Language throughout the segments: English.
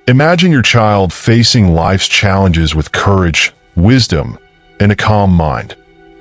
Imagine your child facing life's challenges with courage, wisdom, and a calm mind,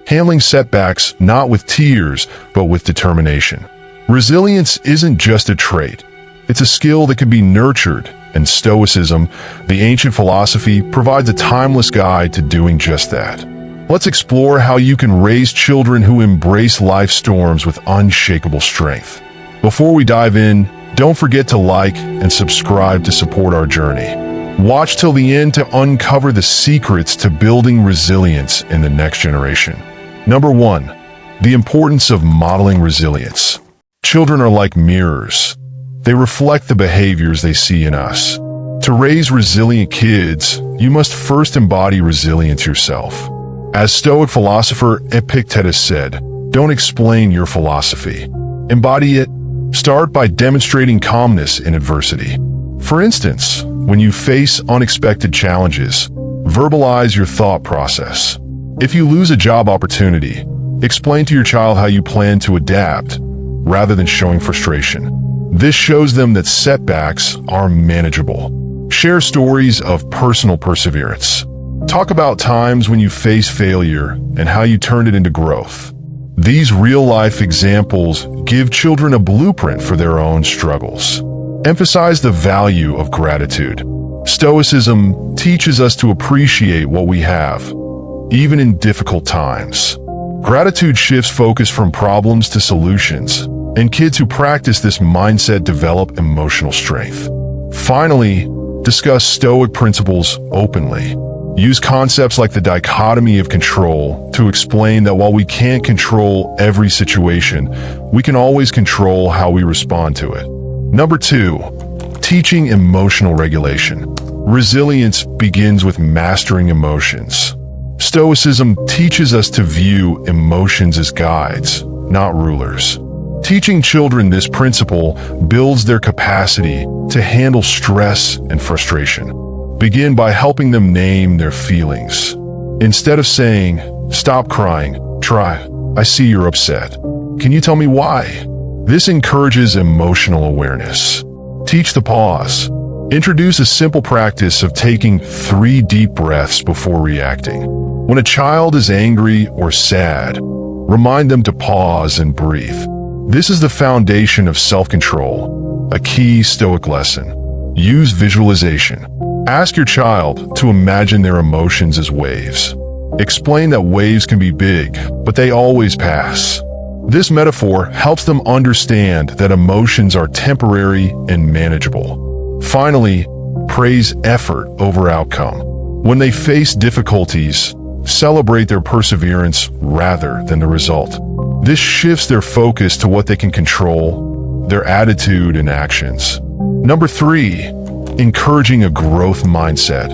handling setbacks not with tears, but with determination. Resilience isn't just a trait. It's a skill that can be nurtured, and Stoicism, the ancient philosophy, provides a timeless guide to doing just that. Let's explore how you can raise children who embrace life's storms with unshakable strength. Before we dive in, don't forget to like and subscribe to support our journey. Watch till the end to uncover the secrets to building resilience in the next generation. Number 1. The importance of modeling resilience. Children are like mirrors. They reflect the behaviors they see in us. To raise resilient kids, you must first embody resilience yourself. As Stoic philosopher Epictetus said, "Don't explain your philosophy. Embody it. Start by demonstrating calmness in adversity. For instance, when you face unexpected challenges, verbalize your thought process. If you lose a job opportunity, explain to your child how you plan to adapt, rather than showing frustration. This shows them that setbacks are manageable. Share stories of personal perseverance. Talk about times when you faced failure and how you turned it into growth. These real-life examples give children a blueprint for their own struggles. Emphasize the value of gratitude. Stoicism teaches us to appreciate what we have, even in difficult times. Gratitude shifts focus from problems to solutions, and kids who practice this mindset develop emotional strength. Finally, discuss Stoic principles openly. Use concepts like the dichotomy of control to explain that while we can't control every situation, we can always control how we respond to it. Number 2, teaching emotional regulation. Resilience begins with mastering emotions. Stoicism teaches us to view emotions as guides, not rulers. Teaching children this principle builds their capacity to handle stress and frustration. Begin by helping them name their feelings. Instead of saying, "Stop crying, try, I see you're upset. Can you tell me why?" This encourages emotional awareness. Teach the pause. Introduce a simple practice of taking 3 deep breaths before reacting. When a child is angry or sad, remind them to pause and breathe. This is the foundation of self-control, a key Stoic lesson. Use visualization. Ask your child to imagine their emotions as waves. Explain that waves can be big, but they always pass. This metaphor helps them understand that emotions are temporary and manageable. Finally, praise effort over outcome. When they face difficulties, celebrate their perseverance rather than the result. This shifts their focus to what they can control, their attitude and actions. Number 3, encouraging a growth mindset.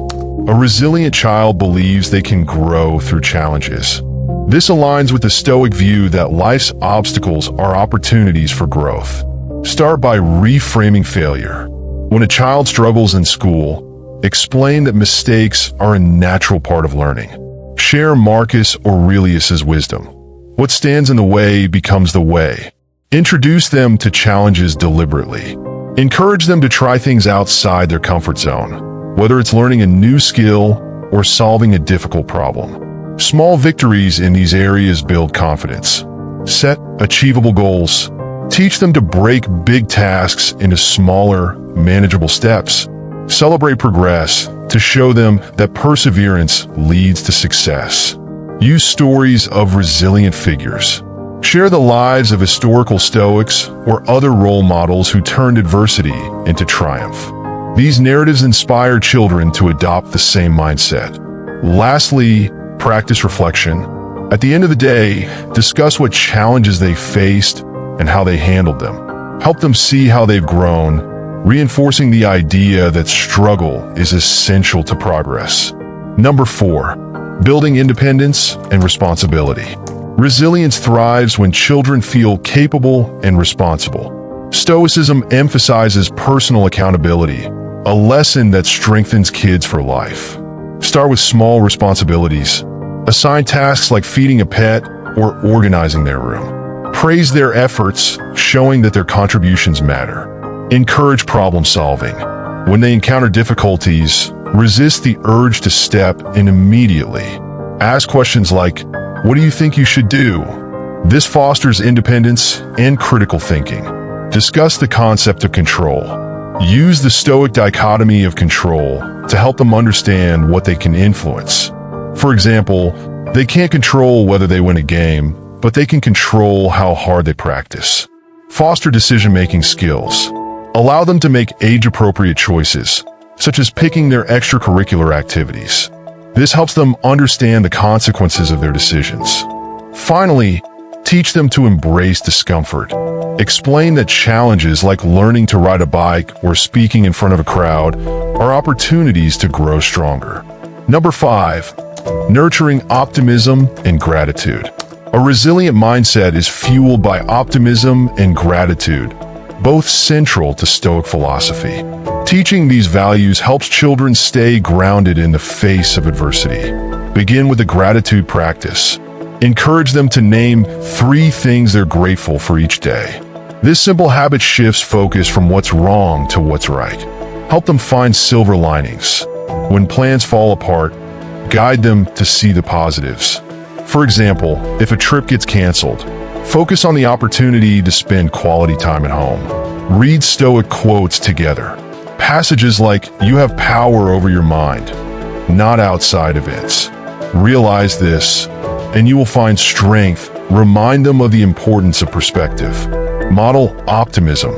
A resilient child believes they can grow through challenges. This aligns with the Stoic view that life's obstacles are opportunities for growth. Start by reframing failure. When a child struggles in school, explain that mistakes are a natural part of learning. Share Marcus Aurelius's wisdom. What stands in the way becomes the way. Introduce them to challenges deliberately. Encourage them to try things outside their comfort zone, whether it's learning a new skill or solving a difficult problem. Small victories in these areas build confidence. Set achievable goals. Teach them to break big tasks into smaller, manageable steps. Celebrate progress to show them that perseverance leads to success. Use stories of resilient figures. Share the lives of historical Stoics or other role models who turned adversity into triumph. These narratives inspire children to adopt the same mindset. Lastly, practice reflection. At the end of the day, discuss what challenges they faced and how they handled them. Help them see how they've grown, reinforcing the idea that struggle is essential to progress. Number 4, building independence and responsibility. Resilience thrives when children feel capable and responsible. Stoicism emphasizes personal accountability, a lesson that strengthens kids for life. Start with small responsibilities. Assign tasks like feeding a pet or organizing their room. Praise their efforts, showing that their contributions matter. Encourage problem solving. When they encounter difficulties, resist the urge to step in immediately. Ask questions like, "What do you think you should do?" This fosters independence and critical thinking. Discuss the concept of control. Use the Stoic dichotomy of control to help them understand what they can influence. For example, they can't control whether they win a game, but they can control how hard they practice. Foster decision-making skills. Allow them to make age-appropriate choices, such as picking their extracurricular activities. This helps them understand the consequences of their decisions. Finally, teach them to embrace discomfort. Explain that challenges like learning to ride a bike or speaking in front of a crowd are opportunities to grow stronger. Number 5, nurturing optimism and gratitude. A resilient mindset is fueled by optimism and gratitude, both central to Stoic philosophy. Teaching these values helps children stay grounded in the face of adversity. Begin with a gratitude practice. Encourage them to name 3 things they're grateful for each day. This simple habit shifts focus from what's wrong to what's right. Help them find silver linings. When plans fall apart, guide them to see the positives. For example, if a trip gets canceled, focus on the opportunity to spend quality time at home. Read Stoic quotes together. Passages like, "You have power over your mind, not outside events." Realize this, and you will find strength. Remind them of the importance of perspective. Model optimism.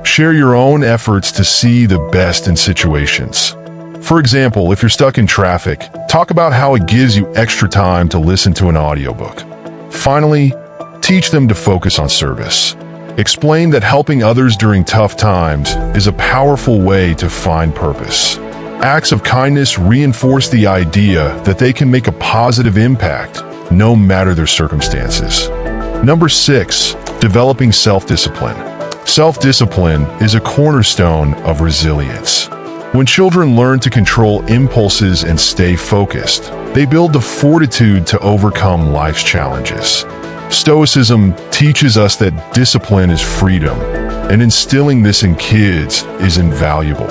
Share your own efforts to see the best in situations. For example, if you're stuck in traffic, talk about how it gives you extra time to listen to an audiobook. Finally, teach them to focus on service. Explain that helping others during tough times is a powerful way to find purpose. Acts of kindness reinforce the idea that they can make a positive impact, no matter their circumstances. Number 6, developing self-discipline. Self-discipline is a cornerstone of resilience. When children learn to control impulses and stay focused, they build the fortitude to overcome life's challenges. Stoicism teaches us that discipline is freedom, and instilling this in kids is invaluable.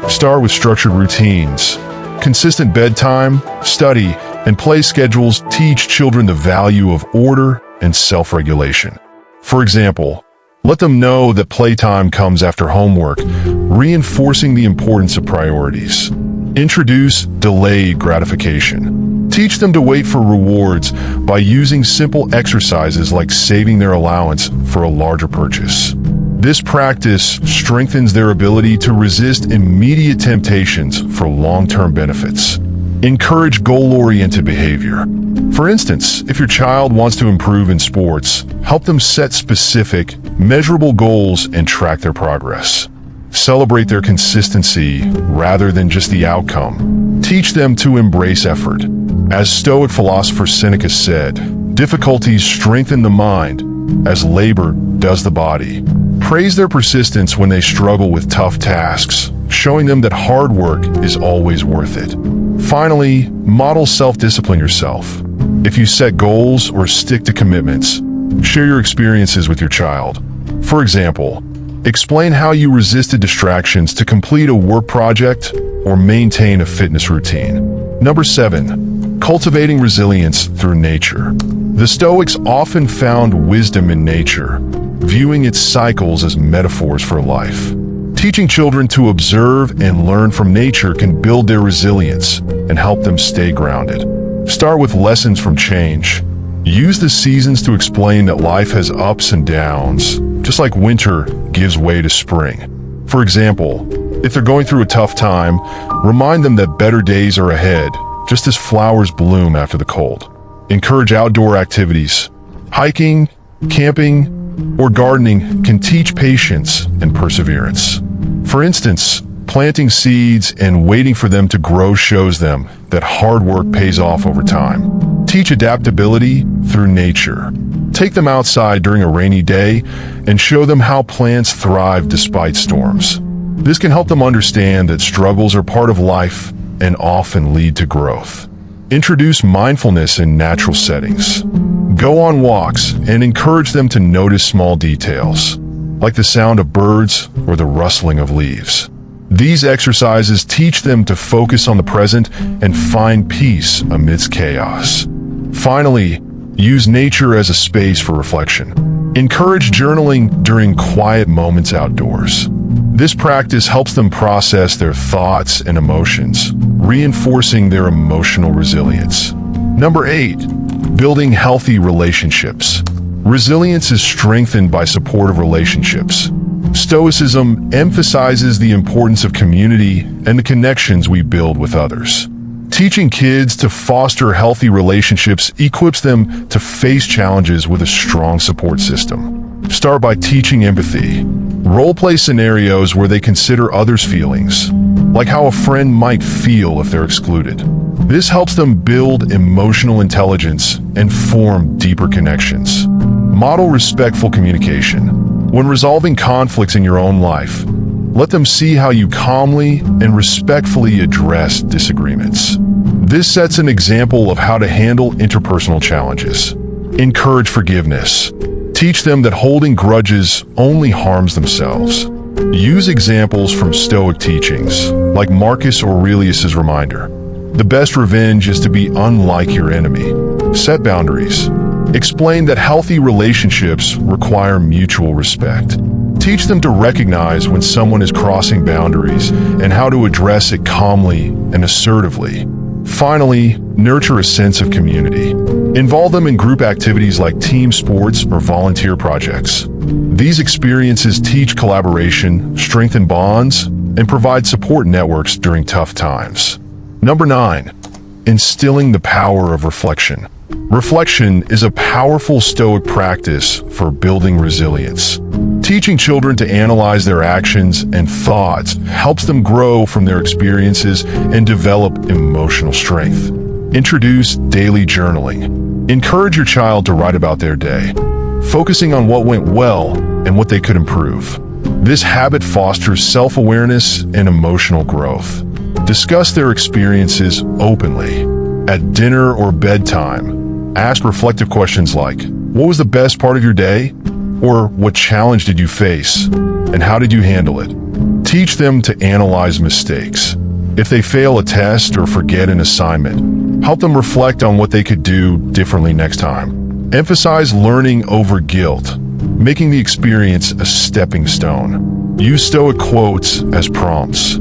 Start with structured routines. Consistent bedtime, study, and play schedules teach children the value of order and self-regulation. For example, let them know that playtime comes after homework, reinforcing the importance of priorities. Introduce delayed gratification. Teach them to wait for rewards by using simple exercises like saving their allowance for a larger purchase. This practice strengthens their ability to resist immediate temptations for long-term benefits. Encourage goal-oriented behavior. For instance, if your child wants to improve in sports, help them set specific, measurable goals and track their progress. Celebrate their consistency rather than just the outcome. Teach them to embrace effort. As Stoic philosopher Seneca said, difficulties strengthen the mind as labor does the body. Praise their persistence when they struggle with tough tasks, showing them that hard work is always worth it. Finally, model self-discipline yourself. If you set goals or stick to commitments, share your experiences with your child. For example, explain how you resisted distractions to complete a work project or maintain a fitness routine. Number 7, cultivating resilience through nature. The Stoics often found wisdom in nature, viewing its cycles as metaphors for life. Teaching children to observe and learn from nature can build their resilience and help them stay grounded. Start with lessons from change. Use the seasons to explain that life has ups and downs, just like winter gives way to spring. For example, if they're going through a tough time, remind them that better days are ahead, just as flowers bloom after the cold. Encourage outdoor activities. Hiking, camping, or gardening can teach patience and perseverance. For instance, planting seeds and waiting for them to grow shows them that hard work pays off over time. Teach adaptability through nature. Take them outside during a rainy day and show them how plants thrive despite storms. This can help them understand that struggles are part of life and often lead to growth. Introduce mindfulness in natural settings. Go on walks and encourage them to notice small details, like the sound of birds or the rustling of leaves. These exercises teach them to focus on the present and find peace amidst chaos. Finally, use nature as a space for reflection. Encourage journaling during quiet moments outdoors. This practice helps them process their thoughts and emotions, reinforcing their emotional resilience. Number 8, building healthy relationships. Resilience is strengthened by supportive relationships. Stoicism emphasizes the importance of community and the connections we build with others. Teaching kids to foster healthy relationships equips them to face challenges with a strong support system. Start by teaching empathy. Role-play scenarios where they consider others' feelings, like how a friend might feel if they're excluded. This helps them build emotional intelligence and form deeper connections. Model respectful communication. When resolving conflicts in your own life, let them see how you calmly and respectfully address disagreements. This sets an example of how to handle interpersonal challenges. Encourage forgiveness. Teach them that holding grudges only harms themselves. Use examples from Stoic teachings, like Marcus Aurelius' reminder. The best revenge is to be unlike your enemy. Set boundaries. Explain that healthy relationships require mutual respect. Teach them to recognize when someone is crossing boundaries and how to address it calmly and assertively. Finally, nurture a sense of community. Involve them in group activities like team sports or volunteer projects. These experiences teach collaboration, strengthen bonds, and provide support networks during tough times. Number 9, instilling the power of reflection. Reflection is a powerful Stoic practice for building resilience. Teaching children to analyze their actions and thoughts helps them grow from their experiences and develop emotional strength. Introduce daily journaling. Encourage your child to write about their day, focusing on what went well and what they could improve. This habit fosters self-awareness and emotional growth. Discuss their experiences openly. At dinner or bedtime, ask reflective questions like, what was the best part of your day? Or what challenge did you face? And how did you handle it? Teach them to analyze mistakes. If they fail a test or forget an assignment, help them reflect on what they could do differently next time. Emphasize learning over guilt, making the experience a stepping stone. Use Stoic quotes as prompts.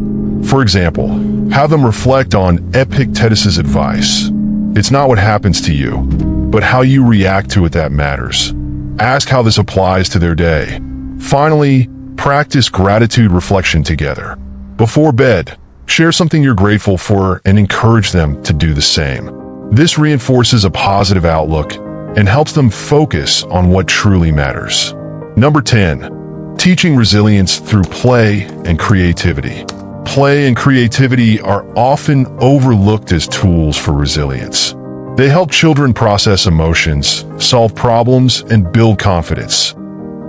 For example, have them reflect on Epictetus' advice. It's not what happens to you, but how you react to it that matters. Ask how this applies to their day. Finally, practice gratitude reflection together. Before bed, share something you're grateful for and encourage them to do the same. This reinforces a positive outlook and helps them focus on what truly matters. Number 10, teaching resilience through play and creativity. Play and creativity are often overlooked as tools for resilience. They help children process emotions, solve problems, and build confidence.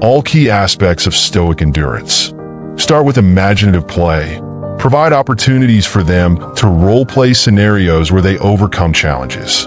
All key aspects of Stoic endurance. Start with imaginative play. Provide opportunities for them to role-play scenarios where they overcome challenges.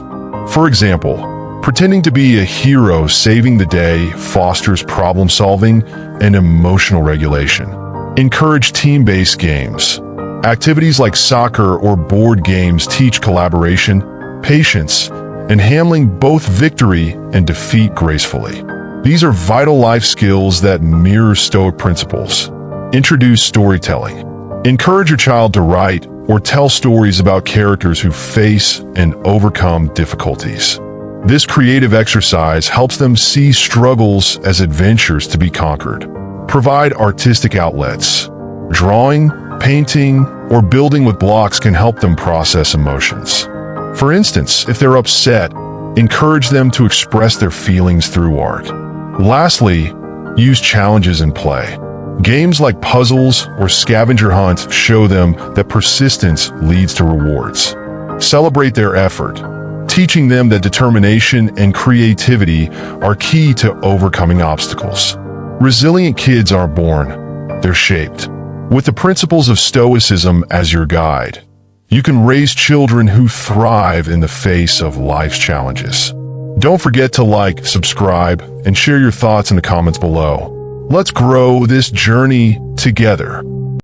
For example, pretending to be a hero saving the day fosters problem-solving and emotional regulation. Encourage team-based games. Activities like soccer or board games teach collaboration, patience, and handling both victory and defeat gracefully. These are vital life skills that mirror Stoic principles. Introduce storytelling. Encourage your child to write or tell stories about characters who face and overcome difficulties. This creative exercise helps them see struggles as adventures to be conquered. Provide artistic outlets. Drawing, painting, or building with blocks can help them process emotions. For instance, if they're upset, encourage them to express their feelings through art. Lastly, use challenges in play. Games like puzzles or scavenger hunt show them that persistence leads to rewards. Celebrate their effort, teaching them that determination and creativity are key to overcoming obstacles. Resilient kids aren't born, they're shaped. With the principles of Stoicism as your guide, you can raise children who thrive in the face of life's challenges. Don't forget to like, subscribe, and share your thoughts in the comments below. Let's grow this journey together.